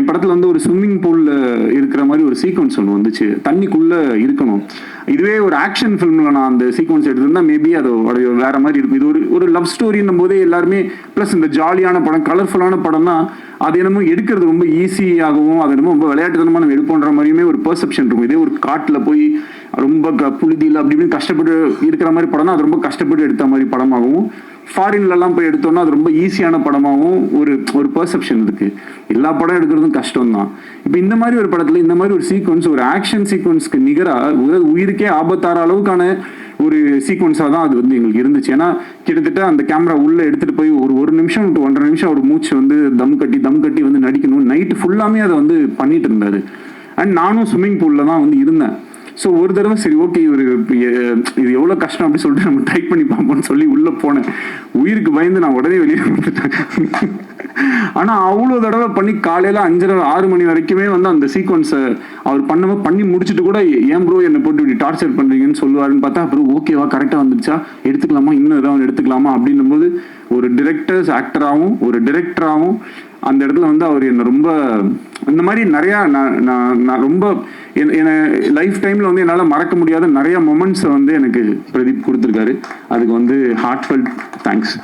படத்துல வந்து ஒரு ஸ்விம்மிங் பூல்ல இருக்கிற மாதிரி ஒரு சீக்வன்ஸ் ஒன்று வந்துச்சு, தண்ணிக்குள்ள இருக்கணும். இதுவே ஒரு ஆக்ஷன் ஃபிலிம்ல நான் அந்த சீக்வன்ஸ் எடுத்திருந்தா மேபி அதோட வேற மாதிரி இருக்கும். இது ஒரு ஒரு லவ் ஸ்டோரின்னும் போதே எல்லாருமே ப்ளஸ் இந்த ஜாலியான படம், கலர்ஃபுல்லான படம்னா அது என்னமோ எடுக்கிறது ரொம்ப ஈஸியாகவும் அது என்னமோ ரொம்ப விளையாட்டுத்தனமா நம்ம எடுப்போன்ற மாதிரியுமே ஒரு பெர்செப்ஷன் இருக்கும். இதே ஒரு காட்டில் போய் ரொம்ப புழுதியில் அப்படி இப்படின்னு கஷ்டப்பட்டு இருக்கிற மாதிரி படம்னா அது ரொம்ப கஷ்டப்பட்டு எடுத்த மாதிரி படமாகவும், ஃபாரின்லலாம் போய் எடுத்தோம்னா அது ரொம்ப ஈஸியான படமாகவும் ஒரு ஒரு பெர்செப்ஷன் இருக்கு. எல்லா படம் எடுக்கிறதும் கஷ்டம் தான். இப்போ இந்த மாதிரி ஒரு படத்துல இந்த மாதிரி ஒரு சீக்வன்ஸ், ஒரு ஆக்ஷன் சீக்வன்ஸ்க்கு நிகராக உயிருக்கே ஆபத்தார அளவுக்கான ஒரு சீக்வன்ஸாக தான் அது வந்து எங்களுக்கு இருந்துச்சு. ஏன்னா கிட்டத்தட்ட அந்த கேமரா உள்ள எடுத்துட்டு போய் ஒரு நிமிஷம் டு 1.5 நிமிஷம் ஒரு மூச்சு வந்து தம் கட்டி வந்து நடிக்கணும். நைட்டு ஃபுல்லாமே அதை வந்து பண்ணிட்டு இருந்தாரு. அண்ட் நானும் ஸ்விம்மிங் பூல்ல தான் வந்து இருந்தேன். ஸோ ஒரு தடவை சரி ஓகே இவர் இது எவ்வளோ கஷ்டம் அப்படின்னு சொல்லிட்டு நம்ம ட்ரை பண்ணி பார்ப்போம்னு சொல்லி உள்ளே போனேன். உயிருக்கு பயந்து நான் உடனே வெளியே வந்துட்டேன். ஆனால் அவ்வளோ தடவை பண்ணி காலையில் 5:30-6 மணி வரைக்குமே வந்து அந்த சீக்வன்ஸை அவர் பண்ணி முடிச்சுட்டு கூட ஏன் ப்ரோ என்னை போட்டு இப்படி டார்ச்சர் பண்ணுறீங்கன்னு சொல்லுவாருன்னு பார்த்தா அப்புறம் ஓகேவா கரெக்டாக வந்துருச்சா எடுத்துக்கலாமா இன்னும் ஏதாவது எடுத்துக்கலாமா அப்படின்னும் போது ஒரு டிரெக்டர்ஸ் ஆக்டராகவும் ஒரு டிரெக்டராகவும் அந்த இடத்துல வந்து அவர் என்னை ரொம்ப இந்த மாதிரி நிறையா நான் ரொம்ப என்னை லைஃப் டைமில் வந்து என்னால் மறக்க முடியாத நிறைய மொமெண்ட்ஸை வந்து எனக்கு பிரதீப் கொடுத்துருக்காரு. அதுக்கு வந்து ஹார்ட்ஃபெல்ட் தேங்க்ஸ்.